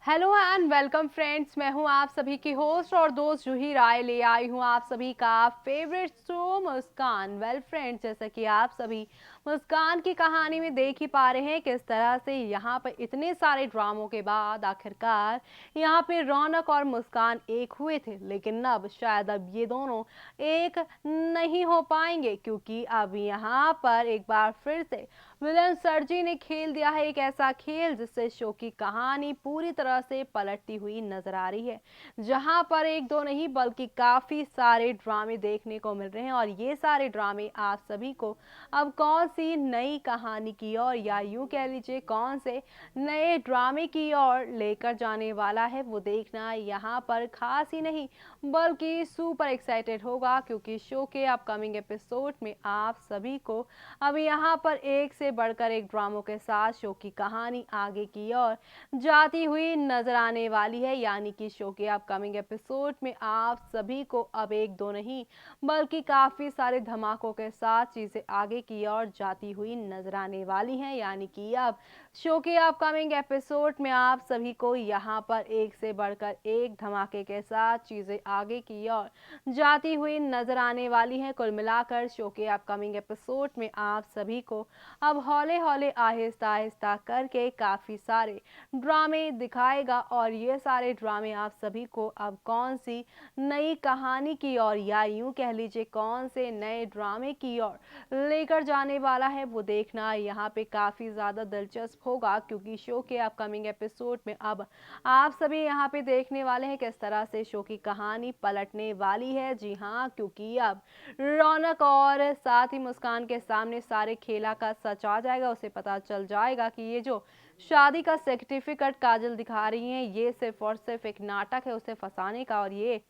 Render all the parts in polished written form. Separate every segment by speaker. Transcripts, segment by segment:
Speaker 1: Hello and welcome friends, मैं हूं आप सभी की होस्ट और दोस्त जूही राय। ले आई हूं आप सभी का फेवरेट शो मुस्कान। वेल फ्रेंड्स, जैसा कि आप सभी मुस्कान की कहानी में देख ही पा रहे हैं किस तरह से यहाँ पर इतने सारे ड्रामों के बाद आखिरकार यहाँ पे रौनक और मुस्कान एक हुए थे, लेकिन अब शायद अब ये दोनों एक नहीं हो पाएंगे, क्योंकि अब यहाँ पर एक बार फिर से विलन सरजी ने खेल दिया है एक ऐसा खेल जिससे शो की कहानी पूरी तरह से पलटती हुई नजर आ रही है। जहां पर एक दो नहीं बल्कि काफी सारे ड्रामे देखने को मिल रहे हैं, और ये सारे ड्रामे आप सभी को अब कौन सी नई कहानी की ओर, या यूं कह लीजिए कौन से नए ड्रामे की ओर लेकर जाने वाला है, वो देखना यहाँ पर खास ही नहीं बल्कि सुपर एक्साइटेड होगा, क्योंकि शो के अपकमिंग एपिसोड में आप सभी को अब यहाँ पर एक से बढ़कर एक ड्रामों के साथ शो की कहानी आगे की ओर जाती हुई नजर आने वाली है। यानी कि शो के अपकमिंग एपिसोड में आप सभी को अब एक दो नहीं बल्कि काफी सारे धमाकों के साथ चीजें आगे की ओर जाती हुई नजर आने वाली हैं। यानी कि अब शो के अपकमिंग एपिसोड में आप सभी को यहाँ पर एक से बढ़कर एक धमाके के साथ चीजें आगे की ओर जाती हुई नजर आने वाली हैं। कुल मिलाकर शो के अपकमिंग एपिसोड में आप सभी को अब हौले हौले आहिस्ता आहिस्ता करके काफी सारे ड्रामे दिखाएगा, और ये सारे ड्रामे आप सभी को अब कौन सी नई कहानी की ओर, या यूं कह लीजिए कौन से नए ड्रामे की ओर लेकर जाने वाला है, वो देखना यहाँ पे काफी ज्यादा दिलचस्प होगा, क्योंकि शो के अपकमिंग एपिसोड में अब आप सभी यहाँ पे देखने वाले हैं किस तरह से शो की कहानी पलटने वाली है। जी हाँ, क्योंकि अब रौनक और साथ ही मुस्कान के सामने सारे खेला का सच आ जाएगा। उसे पता चल जाएगा कि ये जो शादी का सर्टिफिकेट काजल दिखा रही हैं ये सिर्फ और सिर्फ एक नाटक है उसे फंसाने का, और ये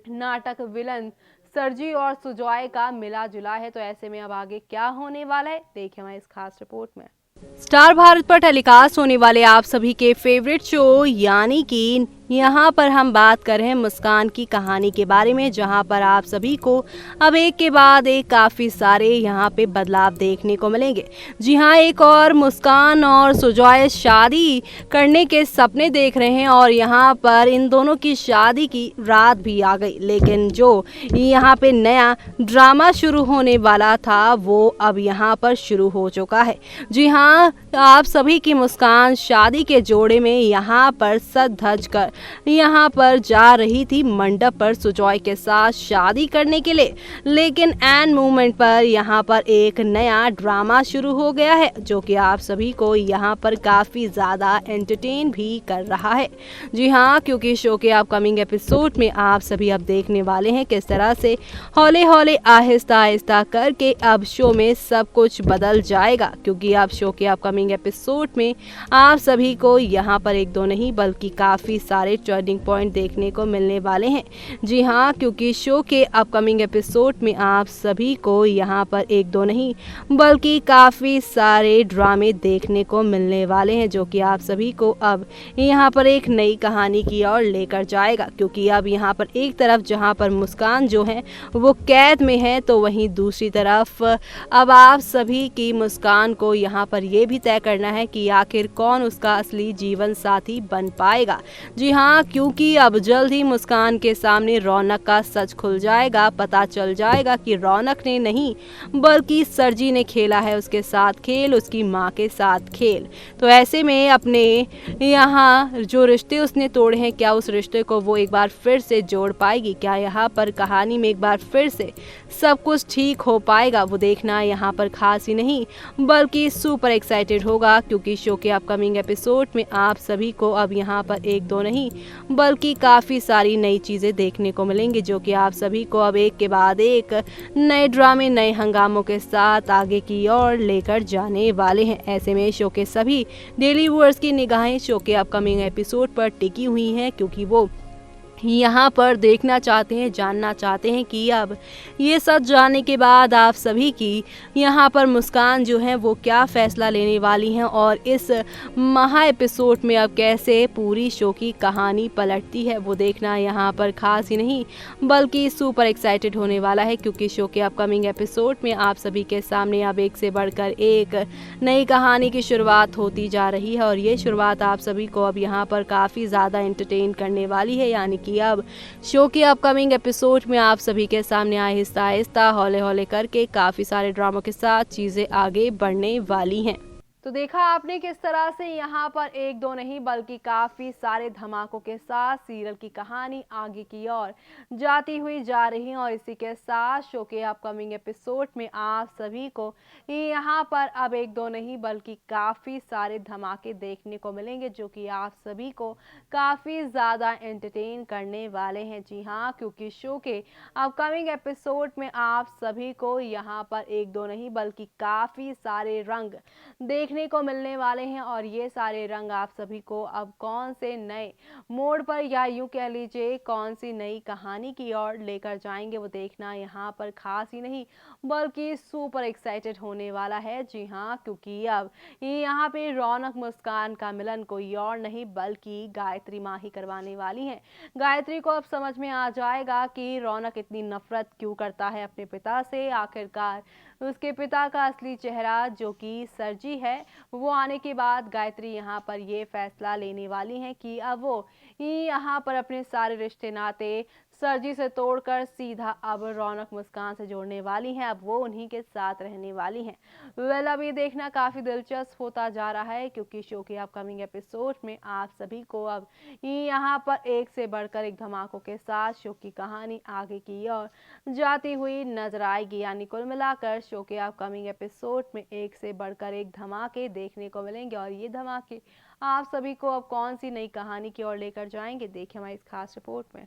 Speaker 1: नाटक विलन सरजी और सुजॉय का मिला जुला है। तो ऐसे में अब आगे क्या होने वाला है, देखिए हमारी इस खास रिपोर्ट में। स्टार भारत पर टेलीकास्ट होने वाले आप सभी के फेवरेट शो यानी कि यहाँ पर हम बात कर रहे हैं मुस्कान की कहानी के बारे में, जहाँ पर आप सभी को अब एक के बाद एक काफ़ी सारे यहाँ पे बदलाव देखने को मिलेंगे। जी हाँ, एक और मुस्कान और सुजॉय शादी करने के सपने देख रहे हैं, और यहाँ पर इन दोनों की शादी की रात भी आ गई, लेकिन जो यहाँ पे नया ड्रामा शुरू होने वाला था वो अब यहाँ पर शुरू हो चुका है। जी हाँ, आप सभी की मुस्कान शादी के जोड़े में यहाँ पर सज धज कर यहाँ पर जा रही थी मंडप पर सुजॉय के साथ शादी करने के लिए, लेकिन एंड मोमेंट पर यहाँ पर एक नया ड्रामा शुरू हो गया है, जो कि आप सभी को यहाँ पर काफ़ी ज़्यादा एंटरटेन भी कर रहा है। जी हाँ, क्योंकि शो के अपकमिंग एपिसोड में आप सभी अब देखने वाले हैं किस तरह से हौले हौले आहिस्ता आहिस्ता करके अब शो में सब कुछ बदल जाएगा, क्योंकि अब शो के अपकमिंग एपिसोड में आप सभी को यहाँ पर एक दो नहीं बल्कि काफ़ी सारे टर्निंग पॉइंट देखने को मिलने वाले हैं। जी हाँ, क्योंकि शो के अपकमिंग एपिसोड में आप सभी को यहाँ पर एक दो नहीं बल्कि काफ़ी सारे ड्रामे देखने को मिलने वाले हैं, जो कि आप सभी को अब यहाँ पर एक नई कहानी की ओर लेकर जाएगा। क्योंकि अब यहाँ पर एक तरफ जहाँ पर मुस्कान जो है वो कैद में है, तो वहीं दूसरी तरफ अब आप सभी की मुस्कान को यहाँ पर ये भी तय करना है कि आखिर कौन उसका असली जीवन साथी बन पाएगा। जी हाँ, क्योंकि अब जल्द ही मुस्कान के सामने रौनक का सच खुल जाएगा। पता चल जाएगा कि रौनक ने नहीं बल्कि सरजी ने खेला है उसके साथ खेल, उसकी माँ के साथ खेल। तो ऐसे में अपने यहाँ जो रिश्ते उसने तोड़े हैं, क्या उस रिश्ते को वो एक बार फिर से जोड़ पाएगी? क्या यहाँ पर कहानी में एक बार फिर से सब कुछ ठीक हो पाएगा? वो देखना यहाँ पर खास ही नहीं बल्कि सुपर एक्साइटेड होगा, क्योंकि शो के अपकमिंग एपिसोड में आप सभी को अब यहाँ पर एक दो नहीं बल्कि काफ़ी सारी नई चीज़ें देखने को मिलेंगी, जो कि आप सभी को अब एक के बाद एक नए ड्रामे नए हंगामों के साथ आगे की ओर लेकर जाने वाले हैं। ऐसे में शो के सभी डेली व्यूअर्स की निगाहें शो के अपकमिंग एपिसोड पर टिकी हुई हैं, क्योंकि वो यहाँ पर देखना चाहते हैं, जानना चाहते हैं कि अब ये सच जानने के बाद आप सभी की यहाँ पर मुस्कान जो है वो क्या फ़ैसला लेने वाली हैं और इस महा एपिसोड में अब कैसे पूरी शो की कहानी पलटती है वो देखना यहाँ पर खास ही नहीं बल्कि सुपर एक्साइटेड होने वाला है, क्योंकि शो के अपकमिंग एपिसोड में आप सभी के सामने अब एक से बढ़कर एक नई कहानी की शुरुआत होती जा रही है और ये शुरुआत आप सभी को अब यहाँ पर काफ़ी ज़्यादा एंटरटेन करने वाली है। यानी कि अब शो के अपकमिंग एपिसोड में आप सभी के सामने आहिस्ता आहिस्ता हौले हौले करके काफ़ी सारे ड्रामों के साथ चीज़ें आगे बढ़ने वाली हैं। तो देखा आपने किस तरह से यहाँ पर एक दो नहीं बल्कि काफ़ी सारे धमाकों के साथ सीरियल की कहानी आगे की ओर जाती हुई जा रही है और इसी के साथ शो के अपकमिंग एपिसोड में आप सभी को यहाँ पर अब एक दो नहीं बल्कि काफ़ी सारे धमाके देखने को मिलेंगे जो कि आप सभी को काफ़ी ज़्यादा एंटरटेन करने वाले हैं। जी हाँ, क्योंकि शो के अपकमिंग एपिसोड में आप सभी को यहाँ पर एक दो नहीं बल्कि काफ़ी सारे रंग देखने को मिलने वाले हैं और ये सारे रंग आप सभी को अब कौन से नए मोड़ पर या यूं कह लीजिए कौन सी नई कहानी की ओर लेकर जाएंगे वो देखना यहाँ पर खास ही नहीं बल्कि सुपर एक्साइटेड होने वाला है। जी हाँ, क्योंकि अब यहाँ पे रौनक मुस्कान का मिलन कोई और नहीं बल्कि गायत्री माँ ही करवाने वाली हैं। गायत्री को अब समझ में आ जाएगा कि रौनक इतनी नफरत क्यों करता है अपने पिता से। आखिरकार उसके पिता का असली चेहरा जो कि सरजी है वो आने के बाद गायत्री यहाँ पर ये फैसला लेने वाली हैं कि अब वो यहाँ पर अपने सारे रिश्ते नाते सरजी से तोड़कर सीधा अब रौनक मुस्कान से जोड़ने वाली हैं। अब वो उन्हीं के साथ रहने वाली हैं। वेल, अब ये देखना काफ़ी दिलचस्प होता जा रहा है क्योंकि शो के अपकमिंग एपिसोड में आप सभी को अब यहाँ पर एक से बढ़कर एक धमाकों के साथ शो की कहानी आगे की ओर जाती हुई नजर आएगी। यानी कुल मिलाकर शो के अपकमिंग एपिसोड में एक से बढ़कर एक धमाके देखने को मिलेंगे और ये धमाके आप सभी को अब कौन सी नई कहानी की ओर लेकर जाएंगे, देखिए हमारी इस खास रिपोर्ट में।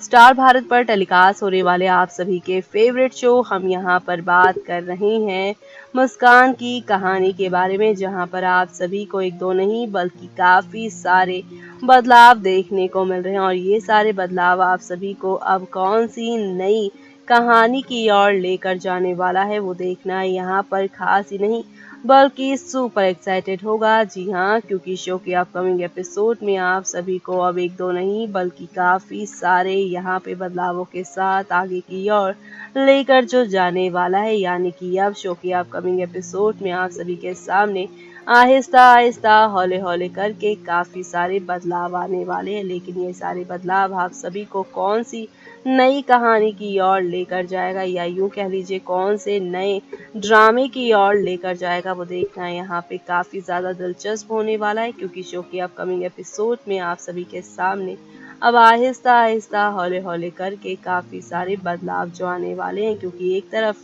Speaker 1: स्टार भारत पर टेलीकास्ट होने वाले आप सभी के फेवरेट शो हम यहाँ पर बात कर रहे हैं मुस्कान की कहानी के बारे में, जहाँ पर आप सभी को एक दो नहीं बल्कि काफ़ी सारे बदलाव देखने को मिल रहे हैं और ये सारे बदलाव आप सभी को अब कौन सी नई कहानी की ओर लेकर जाने वाला है वो देखना यहाँ पर खास ही नहीं बल्कि सुपर एक्साइटेड होगा। जी हाँ, क्योंकि शो के अपकमिंग एपिसोड में आप सभी को अब एक दो नहीं बल्कि काफ़ी सारे यहाँ पे बदलावों के साथ आगे की ओर लेकर जो जाने वाला है। यानी कि अब शो के अपकमिंग एपिसोड में आप सभी के सामने आहिस्ता आहिस्ता हौले हौले करके काफ़ी सारे बदलाव आने वाले हैं, लेकिन ये सारे बदलाव आप सभी को कौन सी नई कहानी की ओर लेकर जाएगा या यूं कह लीजिए कौन से नए ड्रामे की ओर लेकर जाएगा वो देखना यहाँ पे काफ़ी ज़्यादा दिलचस्प होने वाला है। क्योंकि शो के अपकमिंग एपिसोड में आप सभी के सामने अब आहिस्ता आहिस्ता हौले हौले करके काफ़ी सारे बदलाव जो आने वाले हैं, क्योंकि एक तरफ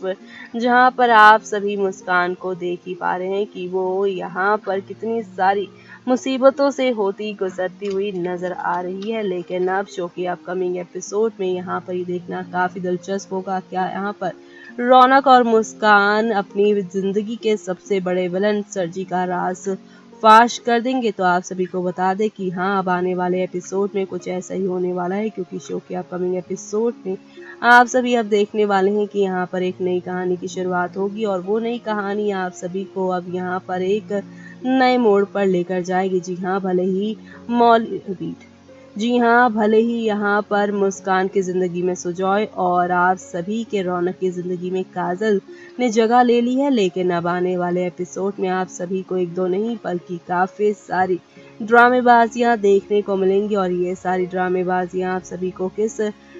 Speaker 1: जहाँ पर आप सभी मुस्कान को देख ही पा रहे हैं कि वो यहाँ पर कितनी सारी मुसीबतों से होती गुजरती हुई नज़र आ रही है, लेकिन अब शो के अपकमिंग एपिसोड में यहाँ पर ही देखना काफ़ी दिलचस्प होगा क्या यहाँ पर रौनक और मुस्कान अपनी ज़िंदगी के सबसे बड़े विलन सरजी का राज फाश कर देंगे। तो आप सभी को बता दें कि हाँ, अब आने वाले एपिसोड में कुछ ऐसा ही होने वाला है, क्योंकि शो के अपकमिंग एपिसोड में आप सभी अब देखने वाले हैं कि यहाँ पर एक नई कहानी की शुरुआत होगी और वो नई कहानी आप सभी को अब यहाँ पर एक नए मोड़ पर लेकर जाएगी। जी हाँ, भले ही यहाँ पर मुस्कान की ज़िंदगी में सुजॉय और आप सभी के रौनक की ज़िंदगी में काजल ने जगह ले ली है, लेकिन अब आने वाले एपिसोड में आप सभी को एक दो नहीं बल्कि काफ़ी सारी ड्रामेबाजियाँ देखने को मिलेंगी और ये सारी ड्रामेबाजियाँ आप सभी को किस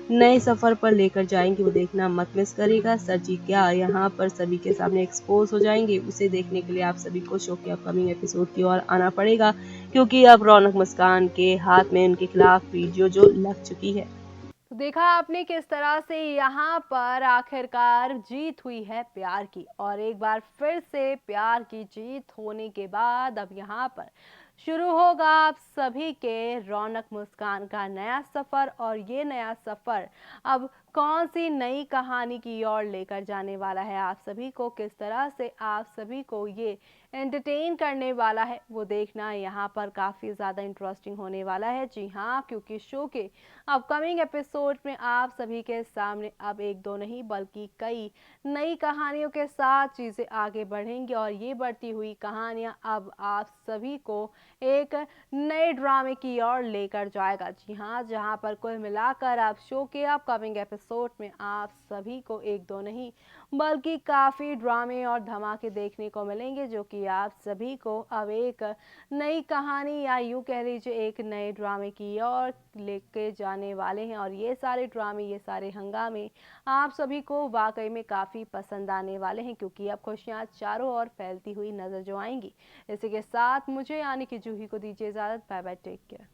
Speaker 1: नए सफ़र पर लेकर जाएंगी वो देखना मत मिस करिएगा। सरजी क्या यहाँ पर सभी के सामने एक्सपोज हो जाएंगे, उसे देखने के लिए आप सभी को शो के अपकमिंग एपिसोड की ओर आना पड़ेगा, क्योंकि अब रौनक मुस्कान के हाथ में उनके खिलाफ वीडियो जो लग चुकी है। तो देखा आपने किस तरह से यहाँ पर आखिरकार जीत हुई है प्यार की और एक बार फिर से प्यार की जीत होने के बाद अब यहाँ पर शुरू होगा आप सभी के रौनक मुस्कान का नया सफ़र और ये नया सफ़र अब कौन सी नई कहानी की ओर लेकर जाने वाला है आप सभी को, किस तरह से आप सभी को ये एंटरटेन करने वाला है, वो देखना यहाँ पर काफ़ी ज़्यादा इंटरेस्टिंग होने वाला है। जी हाँ, क्योंकि शो के अपकमिंग एपिसोड में आप सभी के सामने अब एक दो नहीं बल्कि कई नई कहानियों के साथ चीज़ें आगे बढ़ेंगी और ये बढ़ती हुई कहानियाँ अब आप सभी को एक नए ड्रामे की ओर लेकर जाएगा। जी हाँ, जहाँ पर कुल मिलाकर आप शो के अपकमिंग एपिसोड में आप सभी को एक दो नहीं बल्कि काफ़ी ड्रामे और धमाके देखने को मिलेंगे, जो कि आप सभी को अब एक नई कहानी या यूँ कह लीजिए एक नए ड्रामे की ओर लेके जाने वाले हैं। और ये सारे ड्रामे, ये सारे हंगामे आप सभी को वाकई में काफ़ी पसंद आने वाले हैं, क्योंकि अब खुशियाँ चारों ओर फैलती हुई नजर जो आएंगी। इसी के साथ मुझे यानी कि जूही को दीजिए इजाज़त। Bye bye, take care.